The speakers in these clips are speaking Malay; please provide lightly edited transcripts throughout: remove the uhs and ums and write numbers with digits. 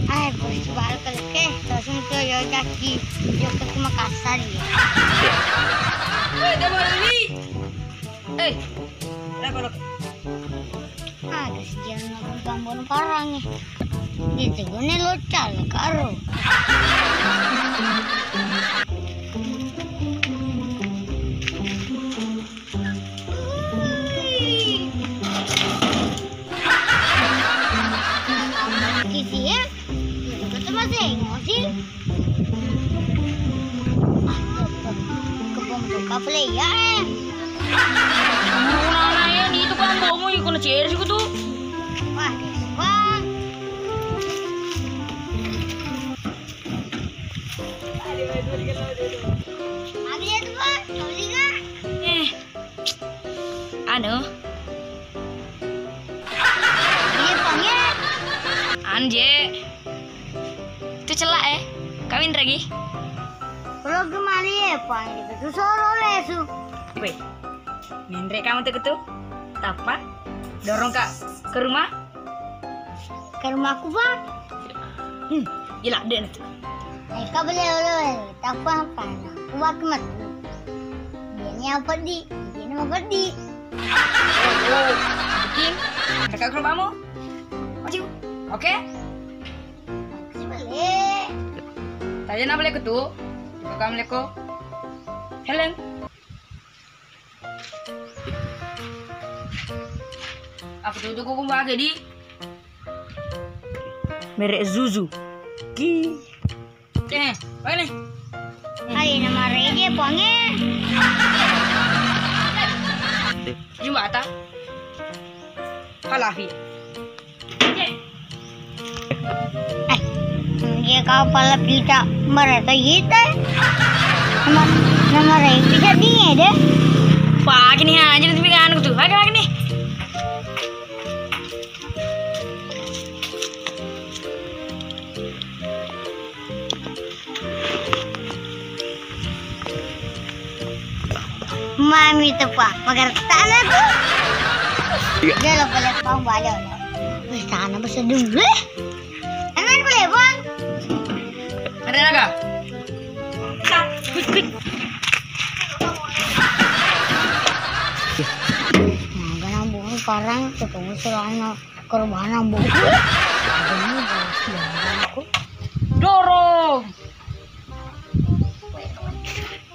Ay, pues balik ke, terus itu yo kaki, yo ke Makassar ya. Dah baru ni. Dah kalau Ah, kesian aku gambon parang nih. Itu gue local karo. Kisian, itu masih emosi. Kebom kaple ya. ya ni tu kan bawa mu ikut cer sih tu. Wah, bang. Abi itu bang, kau lihat? Anu, Ini bangnya. anje. Itu celak kawin lagi. Kalau kemari ya bang, itu solo lesu. Weh, nendrek kamu tuh ketu. Tapa, dorong kak ke rumah. Ke rumahku bang. Yelah, deh tu. Kau boleh, tak apa-apa. Kuat kemat. Dia apa di? Dia apa di? Bikin, dekat ke rumahmu. Maju, oke? Boleh. Tanya nak boleh ketu. Juga kamu leko. Helen. Aku tuh kau kumbang jadi. Merek Zuzu. Ki. Pakai nih. Ay, nama Rege bangnya. Jumpa ata. Halafi. Dia kau pala pita mereka kita. Nama Rege bisa dia deh. Pakai nih aja nanti kan aku tuh. Pakai nih. Mami tu pak, magar tanah tu. Dia lo boleh bang balik. Wih tanah besar dulu. Enak boleh bang. Ada naga. Quick. Nah, ganang buku sekarang ketemu selama korban buku. Ini aku. Dorong.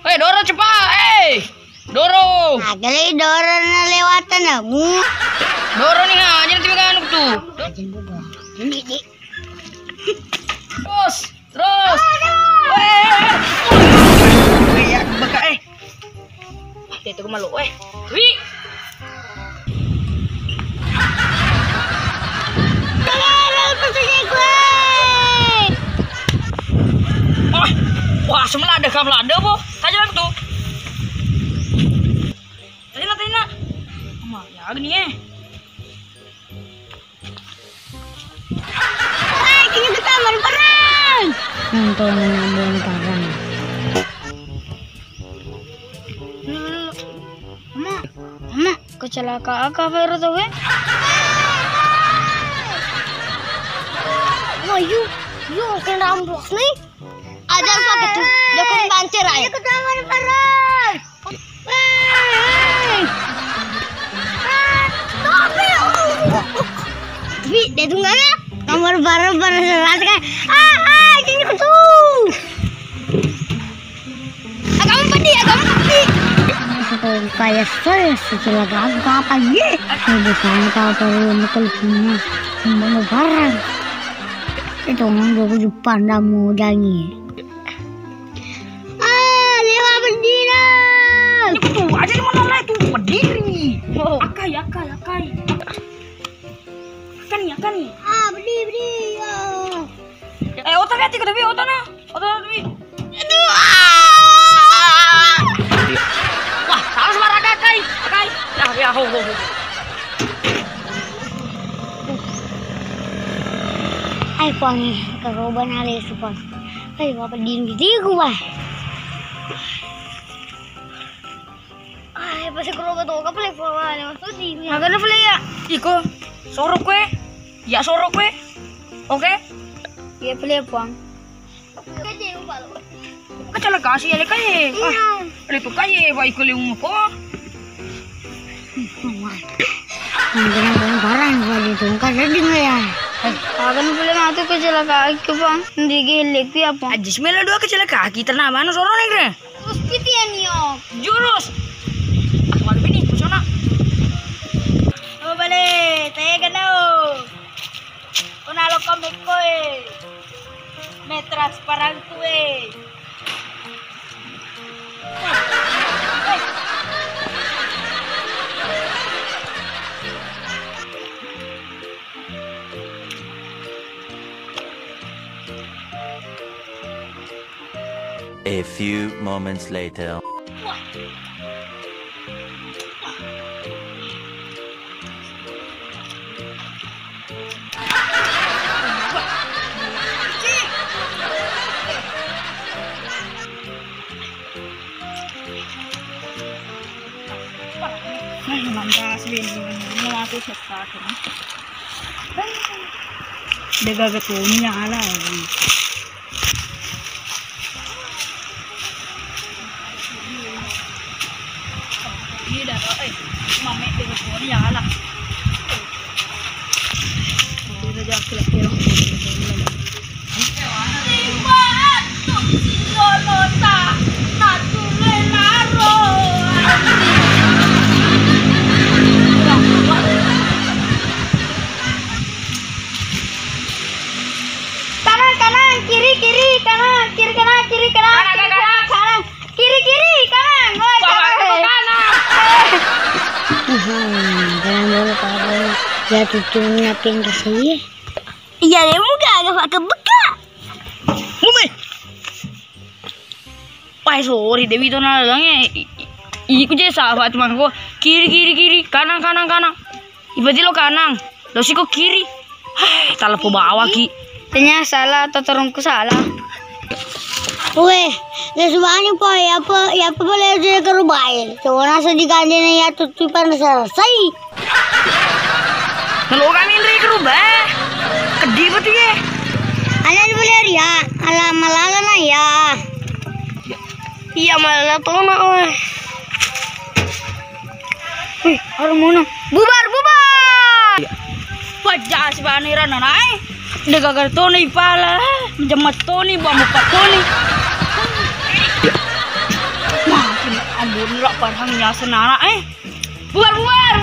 Dorong cepat. Dorong. Nah, kali dorong lewatan kamu. Dorong nih aja nanti kan aku tuh. Ajen bodoh. Ini di. Terus. Ya, baka Itu ko malu Wi. Wah, semelada po. Tanya aku tuh. Tanya. Ama, ya gini Kini kita perang. Nonton nambung perang. Mama, kecelakaan apa Vero tuh? Wah, yuk kan rambut nih. Ada apa gitu? Dia kan bantir aja. Kita taman perang. Tapi dia tunggalnya nomor baru serat kan. Ini kutu. Agak pedih. Kayak saya setelah apa ye? Bersama kau perlu mengkeluhnya membawa barang. Itu ngomong gue pandamu jangi. Lewat berdiri. Itu aja di mana itu berdiri. Akai. Akan nih. Berdiri. Otak hati ke tepi, otak na tepi. Aduh. Wah, salah semara akai. Ya, ho. Ay, pangi, karoban alis pang. Ay, apa diri ko ba? Ay, pasti karoban to ka pala po wala masudi. Magana pala ya. Iko, sorok ko Ya sorok kowe. Oke? Ya boleh bang. Kecelakaan sih ya kaye. Itu kaye baik kulit ko. Mungkin bang barang kali itu kan jadi nggak ya? Akan boleh masuk kecelakaan ke bang. Di gilek apa? Ajis mela dua kecelakaan kita nama anu sorok negre. Terus gitu ya niok. Jurus. Aku balik ini pesona. Oh balik, tanya kan Unalo komik koe. Metras parang kue. A few moments later. Daga ketunya ala. Ini dah mame daga ketunya ala. Udah jangan kelak-kelak. Jangan dulu kalau ya tujuannya pindah sih. Iya deh muka agak kebeka. Mumi. Wah sorry Dewi itu nalangnya. Iku jadi sahabat temanku. Kiri kanan. Ibadah lo kanan. Lo sih kok kiri. Hai, tak lepo bawa ki. Tanya salah atau terungku salah. Weh, semuanya po ya apa boleh jadi kerubahin. Cuma nasa di kandina ya tutupan selesai. Kalau kami ini kerubah, kedih betul ya. Anak boleh ya, ala malala na ya. Iya malah tuh nak. Wih, orang mana? Bubar. Wajah si baniran nanai. Degagar Tony pala, menjemat Tony, bawa muka Tony. Makin ambun lah parangnya senara Bubar.